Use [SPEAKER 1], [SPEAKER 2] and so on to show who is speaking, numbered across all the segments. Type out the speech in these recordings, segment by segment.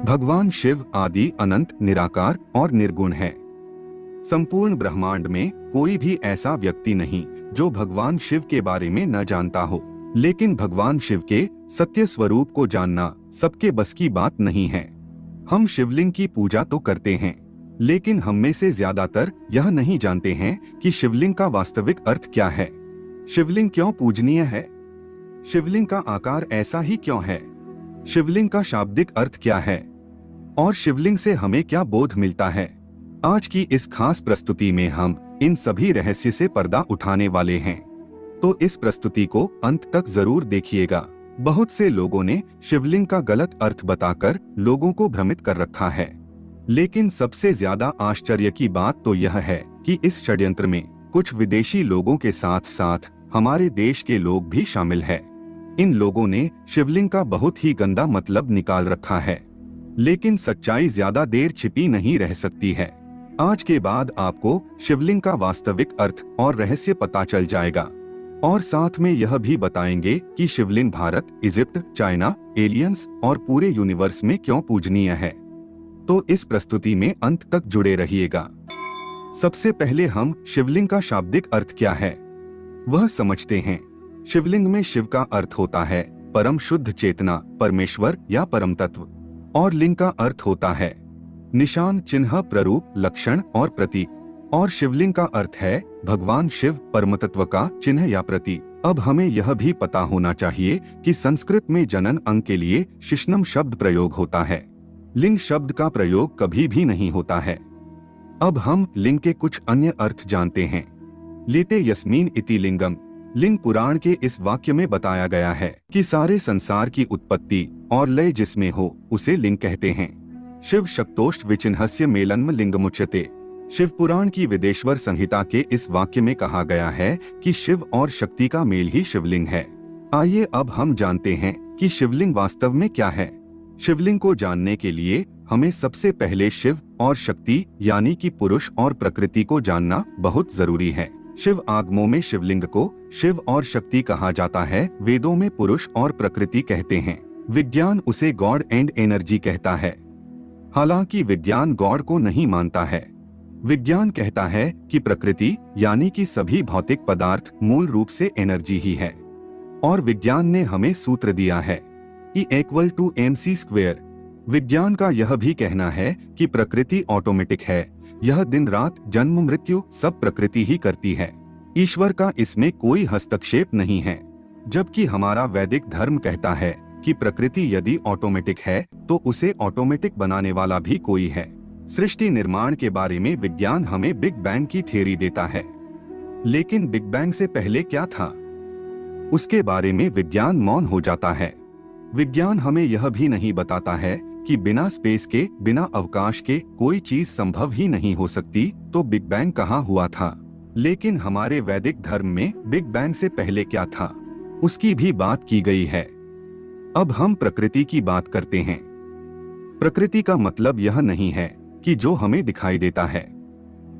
[SPEAKER 1] भगवान शिव आदि अनंत निराकार और निर्गुण है। संपूर्ण ब्रह्मांड में कोई भी ऐसा व्यक्ति नहीं जो भगवान शिव के बारे में न जानता हो, लेकिन भगवान शिव के सत्य स्वरूप को जानना सबके बस की बात नहीं है। हम शिवलिंग की पूजा तो करते हैं, लेकिन हम में से ज्यादातर यह नहीं जानते हैं कि शिवलिंग का वास्तविक अर्थ क्या है। शिवलिंग क्यों पूजनीय है? शिवलिंग का आकार ऐसा ही क्यों है? शिवलिंग का शाब्दिक अर्थ क्या है और शिवलिंग से हमें क्या बोध मिलता है? आज की इस खास प्रस्तुति में हम इन सभी रहस्य से पर्दा उठाने वाले हैं, तो इस प्रस्तुति को अंत तक जरूर देखिएगा। बहुत से लोगों ने शिवलिंग का गलत अर्थ बताकर लोगों को भ्रमित कर रखा है, लेकिन सबसे ज्यादा आश्चर्य की बात तो यह है कि इस षड्यंत्र में कुछ विदेशी लोगों के साथ साथ हमारे देश के लोग भी शामिल है। इन लोगों ने शिवलिंग का बहुत ही गंदा मतलब निकाल रखा है, लेकिन सच्चाई ज्यादा देर छिपी नहीं रह सकती है। आज के बाद आपको शिवलिंग का वास्तविक अर्थ और रहस्य पता चल जाएगा, और साथ में यह भी बताएंगे कि शिवलिंग भारत, इजिप्ट, चाइना, एलियंस और पूरे यूनिवर्स में क्यों पूजनीय है। तो इस प्रस्तुति में अंत तक जुड़े रहिएगा। सबसे पहले हम शिवलिंग का शाब्दिक अर्थ क्या है वह समझते हैं। शिवलिंग में शिव का अर्थ होता है परम शुद्ध चेतना, परमेश्वर या परम तत्व, और लिंग का अर्थ होता है निशान, चिन्ह, प्ररूप, लक्षण और प्रतीक, और शिवलिंग का अर्थ है भगवान शिव परमतत्व का चिन्ह या प्रतीक। अब हमें यह भी पता होना चाहिए कि संस्कृत में जनन अंग के लिए शिश्नम शब्द प्रयोग होता है, लिंग शब्द का प्रयोग कभी भी नहीं होता है। अब हम लिंग के कुछ अन्य अर्थ जानते हैं। लेते यस्मीन इति लिंगम। लिंग पुराण के इस वाक्य में बताया गया है कि सारे संसार की उत्पत्ति और लय जिसमें हो उसे लिंग कहते हैं। शिव शक्तोष्ट विचिन्हस्य मेलन्म लिंगमुच्यते। शिव पुराण की विदेश्वर संहिता के इस वाक्य में कहा गया है कि शिव और शक्ति का मेल ही शिवलिंग है। आइए अब हम जानते हैं कि शिवलिंग वास्तव में क्या है। शिवलिंग को जानने के लिए हमें सबसे पहले शिव और शक्ति यानी कि पुरुष और प्रकृति को जानना बहुत जरूरी है। शिव आगमों में शिवलिंग को शिव और शक्ति कहा जाता है, वेदों में पुरुष और प्रकृति कहते हैं, विज्ञान उसे गॉड एंड एनर्जी कहता है। हालांकि विज्ञान गॉड को नहीं मानता है। विज्ञान कहता है कि प्रकृति यानी कि सभी भौतिक पदार्थ मूल रूप से एनर्जी ही है, और विज्ञान ने हमें सूत्र दिया है E=mc²। विज्ञान का यह भी कहना है कि प्रकृति ऑटोमेटिक है, यह दिन रात जन्म मृत्यु सब प्रकृति ही करती है, ईश्वर का इसमें कोई हस्तक्षेप नहीं है। जबकि हमारा वैदिक धर्म कहता है कि प्रकृति यदि ऑटोमेटिक है तो उसे ऑटोमेटिक बनाने वाला भी कोई है। सृष्टि निर्माण के बारे में विज्ञान हमें बिग बैंग की थ्योरी देता है, लेकिन बिग बैंग से पहले क्या था उसके बारे में विज्ञान मौन हो जाता है। विज्ञान हमें यह भी नहीं बताता है कि बिना स्पेस के, बिना अवकाश के कोई चीज संभव ही नहीं हो सकती, तो बिग बैंग कहाँ हुआ था। लेकिन हमारे वैदिक धर्म में बिग बैंग से पहले क्या था उसकी भी बात की गई है। अब हम प्रकृति की बात करते हैं। प्रकृति का मतलब यह नहीं है कि जो हमें दिखाई देता है।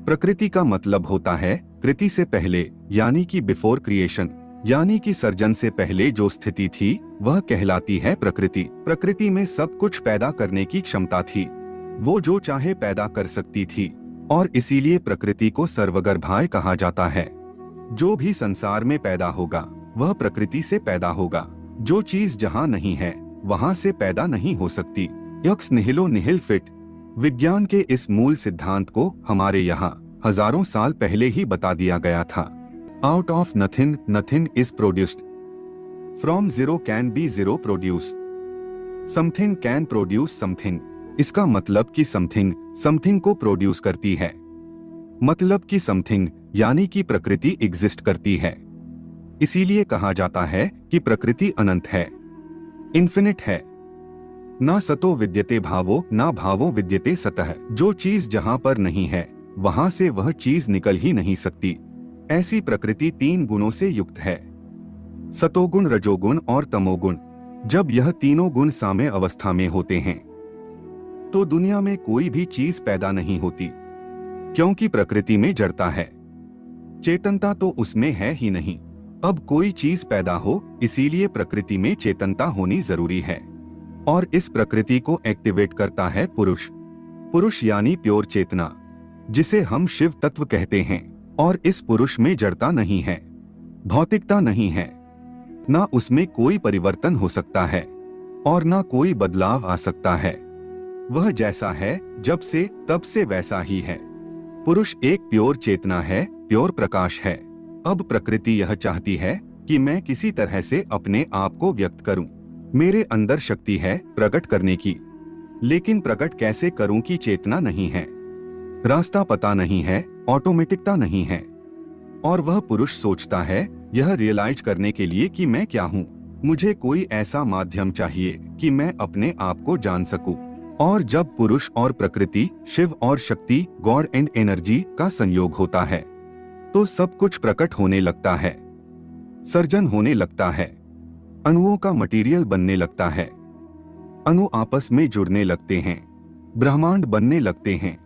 [SPEAKER 1] प्रकृति का मतलब होता है कृति से पहले यानी कि बिफोर क्रिएशन, यानी कि सर्जन से पहले जो स्थिति थी वह कहलाती है प्रकृति। प्रकृति में सब कुछ पैदा करने की क्षमता थी, वो जो चाहे पैदा कर सकती थी, और इसीलिए प्रकृति को सर्वगर्भाय कहा जाता है। जो भी संसार में पैदा होगा वह प्रकृति से पैदा होगा। जो चीज जहाँ नहीं है वहाँ से पैदा नहीं हो सकती। X निहिलो निहिल fit. विज्ञान के इस मूल सिद्धांत को हमारे यहाँ हजारों साल पहले ही बता दिया गया था। Out of nothing nothing is produced, from zero can be zero produced, something can produce something. इसका मतलब कि समथिंग समथिंग को प्रोड्यूस करती है, मतलब कि समथिंग यानी कि प्रकृति एग्जिस्ट करती है। इसीलिए कहा जाता है कि प्रकृति अनंत है, इन्फिनिट है। ना सतो विद्यते भावो ना भावो विद्यते सतः। जो चीज जहां पर नहीं है वहां से वह चीज निकल ही नहीं सकती। ऐसी प्रकृति 3 गुणों से युक्त है, सतोगुण, रजोगुण और तमोगुण। जब यह तीनों गुण साम्य अवस्था में होते हैं तो दुनिया में कोई भी चीज पैदा नहीं होती, क्योंकि प्रकृति में जड़ता है, चेतनता तो उसमें है ही नहीं। अब कोई चीज पैदा हो इसीलिए प्रकृति में चेतनता होनी जरूरी है। और इस प्रकृति को एक्टिवेट करता है पुरुष। पुरुष यानी प्योर चेतना, जिसे हम शिव तत्व कहते हैं। और इस पुरुष में जड़ता नहीं है, भौतिकता नहीं है, ना उसमें कोई परिवर्तन हो सकता है और ना कोई बदलाव आ सकता है। वह जैसा है जब से तब से वैसा ही है। पुरुष एक प्योर चेतना है, प्योर प्रकाश है। अब प्रकृति यह चाहती है कि मैं किसी तरह से अपने आप को व्यक्त करूं। मेरे अंदर शक्ति है प्रकट करने की, लेकिन प्रकट कैसे करूं की चेतना नहीं है, रास्ता पता नहीं है, ऑटोमेटिकता नहीं है। और वह पुरुष सोचता है यह रियलाइज करने के लिए कि मैं क्या हूं, मुझे कोई ऐसा माध्यम चाहिए कि मैं अपने आप को जान सकूं। और जब पुरुष और प्रकृति, शिव और शक्ति, गॉड एंड एनर्जी का संयोग होता है तो सब कुछ प्रकट होने लगता है, सर्जन होने लगता है, अणुओं का मटेरियल बनने लगता है, अणु आपस में जुड़ने लगते हैं, ब्रह्मांड बनने लगते हैं,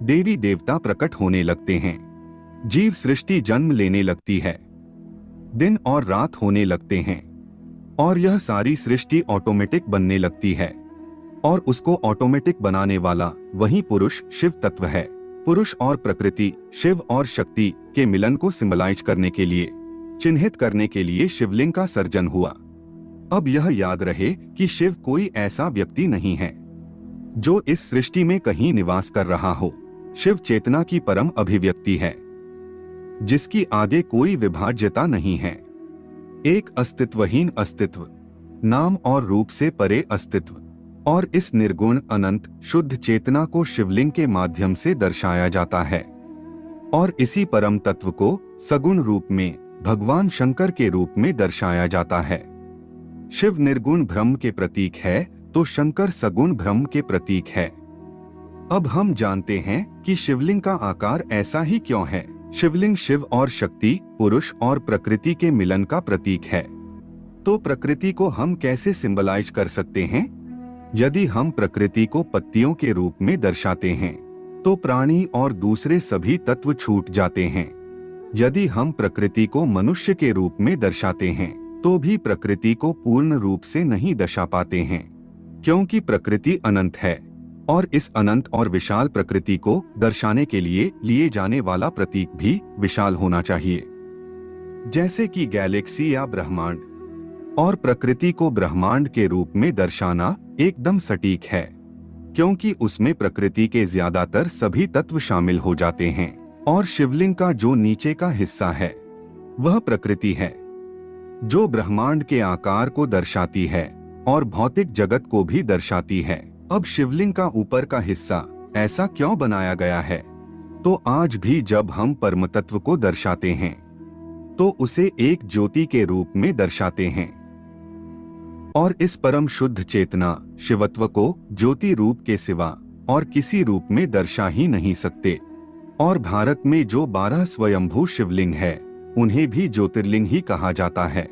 [SPEAKER 1] देवी देवता प्रकट होने लगते हैं, जीव सृष्टि जन्म लेने लगती है, दिन और रात होने लगते हैं और यह सारी सृष्टि ऑटोमेटिक बनने लगती है। और उसको ऑटोमेटिक बनाने वाला वही पुरुष शिव तत्व है। पुरुष और प्रकृति, शिव और शक्ति के मिलन को सिंबलाइज करने के लिए, चिन्हित करने के लिए शिवलिंग का सर्जन हुआ। अब यह याद रहे कि शिव कोई ऐसा व्यक्ति नहीं है जो इस सृष्टि में कहीं निवास कर रहा हो। शिव चेतना की परम अभिव्यक्ति है, जिसकी आगे कोई विभाज्यता नहीं है। एक अस्तित्वहीन अस्तित्व, नाम और रूप से परे अस्तित्व। और इस निर्गुण अनंत शुद्ध चेतना को शिवलिंग के माध्यम से दर्शाया जाता है। और इसी परम तत्व को सगुण रूप में भगवान शंकर के रूप में दर्शाया जाता है। शिव निर्गुण ब्रह्म के प्रतीक है तो शंकर सगुण ब्रह्म के प्रतीक है। अब हम जानते हैं कि शिवलिंग का आकार ऐसा ही क्यों है। शिवलिंग शिव और शक्ति, पुरुष और प्रकृति के मिलन का प्रतीक है। तो प्रकृति को हम कैसे सिंबलाइज कर सकते हैं? यदि हम प्रकृति को पत्तियों के रूप में दर्शाते हैं तो प्राणी और दूसरे सभी तत्व छूट जाते हैं। यदि हम प्रकृति को मनुष्य के रूप में दर्शाते हैं तो भी प्रकृति को पूर्ण रूप से नहीं दर्शा पाते हैं, क्योंकि प्रकृति अनंत है और इस अनंत और विशाल प्रकृति को दर्शाने के लिए जाने वाला प्रतीक भी विशाल होना चाहिए, जैसे कि गैलेक्सी या ब्रह्मांड। और प्रकृति को ब्रह्मांड के रूप में दर्शाना एकदम सटीक है, क्योंकि उसमें प्रकृति के ज्यादातर सभी तत्व शामिल हो जाते हैं। और शिवलिंग का जो नीचे का हिस्सा है वह प्रकृति है, जो ब्रह्मांड के आकार को दर्शाती है और भौतिक जगत को भी दर्शाती है। अब शिवलिंग का ऊपर का हिस्सा ऐसा क्यों बनाया गया है? तो आज भी जब हम परम तत्व को दर्शाते हैं तो उसे एक ज्योति के रूप में दर्शाते हैं। और इस परम शुद्ध चेतना शिवत्व को ज्योति रूप के सिवा और किसी रूप में दर्शा ही नहीं सकते। और भारत में जो 12 स्वयंभू शिवलिंग है उन्हें भी ज्योतिर्लिंग ही कहा जाता है।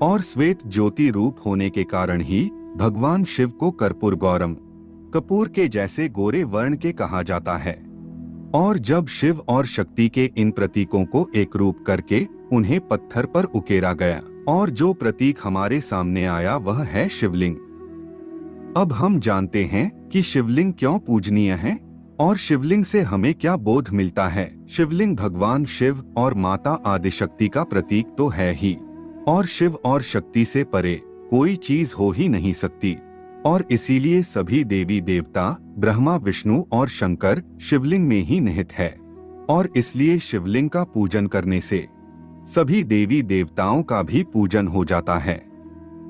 [SPEAKER 1] और श्वेत ज्योति रूप होने के कारण ही भगवान शिव को कर्पूर गौरम, कपूर के जैसे गोरे वर्ण के कहा जाता है। और जब शिव और शक्ति के इन प्रतीकों को एक रूप करके उन्हें पत्थर पर उकेरा गया और जो प्रतीक हमारे सामने आया वह है शिवलिंग। अब हम जानते हैं कि शिवलिंग क्यों पूजनीय है और शिवलिंग से हमें क्या बोध मिलता है। शिवलिंग भगवान शिव और माता आदिशक्ति का प्रतीक तो है ही, और शिव और शक्ति से परे कोई चीज हो ही नहीं सकती। और इसीलिए सभी देवी देवता ब्रह्मा, विष्णु और शंकर शिवलिंग में ही निहित है। और इसलिए शिवलिंग का पूजन करने से सभी देवी देवताओं का भी पूजन हो जाता है।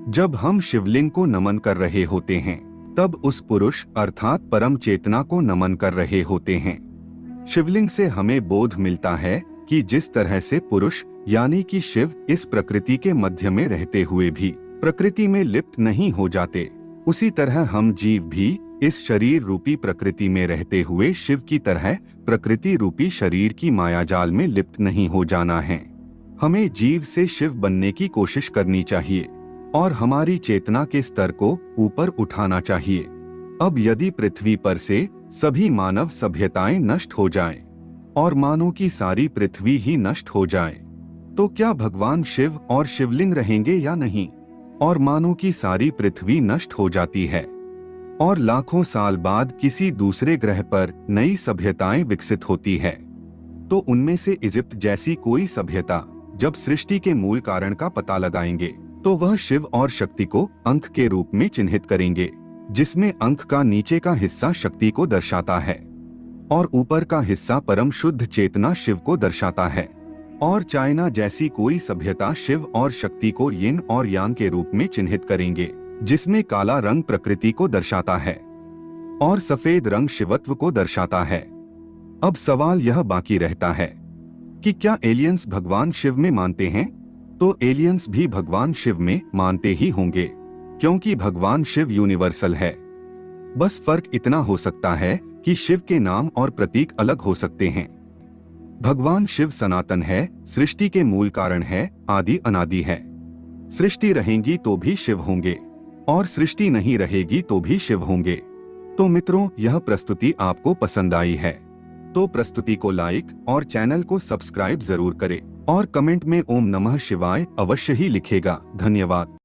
[SPEAKER 1] जब हम शिवलिंग को नमन कर रहे होते हैं तब उस पुरुष अर्थात परम चेतना को नमन कर रहे होते हैं। शिवलिंग से हमें बोध मिलता है कि जिस तरह से पुरुष यानी कि शिव इस प्रकृति के मध्य में रहते हुए भी प्रकृति में लिप्त नहीं हो जाते, उसी तरह हम जीव भी इस शरीर रूपी प्रकृति में रहते हुए शिव की तरह प्रकृति रूपी शरीर की मायाजाल में लिप्त नहीं हो जाना है। हमें जीव से शिव बनने की कोशिश करनी चाहिए और हमारी चेतना के स्तर को ऊपर उठाना चाहिए। अब यदि पृथ्वी पर से सभी मानव सभ्यताएं नष्ट हो जाएं और मानो की सारी पृथ्वी ही नष्ट हो जाए तो क्या भगवान शिव और शिवलिंग रहेंगे या नहीं? और मानो कि सारी पृथ्वी नष्ट हो जाती है और लाखों साल बाद किसी दूसरे ग्रह पर नई सभ्यताएं विकसित होती है। तो उनमें से इजिप्ट जैसी कोई सभ्यता जब सृष्टि के मूल कारण का पता लगाएंगे तो वह शिव और शक्ति को अंक के रूप में चिन्हित करेंगे, जिसमें अंक का नीचे का हिस्सा शक्ति को दर्शाता है और ऊपर का हिस्सा परम शुद्ध चेतना शिव को दर्शाता है। और चाइना जैसी कोई सभ्यता शिव और शक्ति को यिन और यांग के रूप में चिन्हित करेंगे, जिसमें काला रंग प्रकृति को दर्शाता है और सफेद रंग शिवत्व को दर्शाता है। अब सवाल यह बाकी रहता है कि क्या एलियंस भगवान शिव में मानते हैं? तो एलियंस भी भगवान शिव में मानते ही होंगे, क्योंकि भगवान शिव यूनिवर्सल है। बस फर्क इतना हो सकता है कि शिव के नाम और प्रतीक अलग हो सकते हैं। भगवान शिव सनातन है, सृष्टि के मूल कारण है, आदि अनादि है। सृष्टि रहेगी तो भी शिव होंगे और सृष्टि नहीं रहेगी तो भी शिव होंगे। तो मित्रों, यह प्रस्तुति आपको पसंद आई है तो प्रस्तुति को लाइक और चैनल को सब्सक्राइब जरूर करें और कमेंट में ओम नमः शिवाय अवश्य ही लिखेगा। धन्यवाद।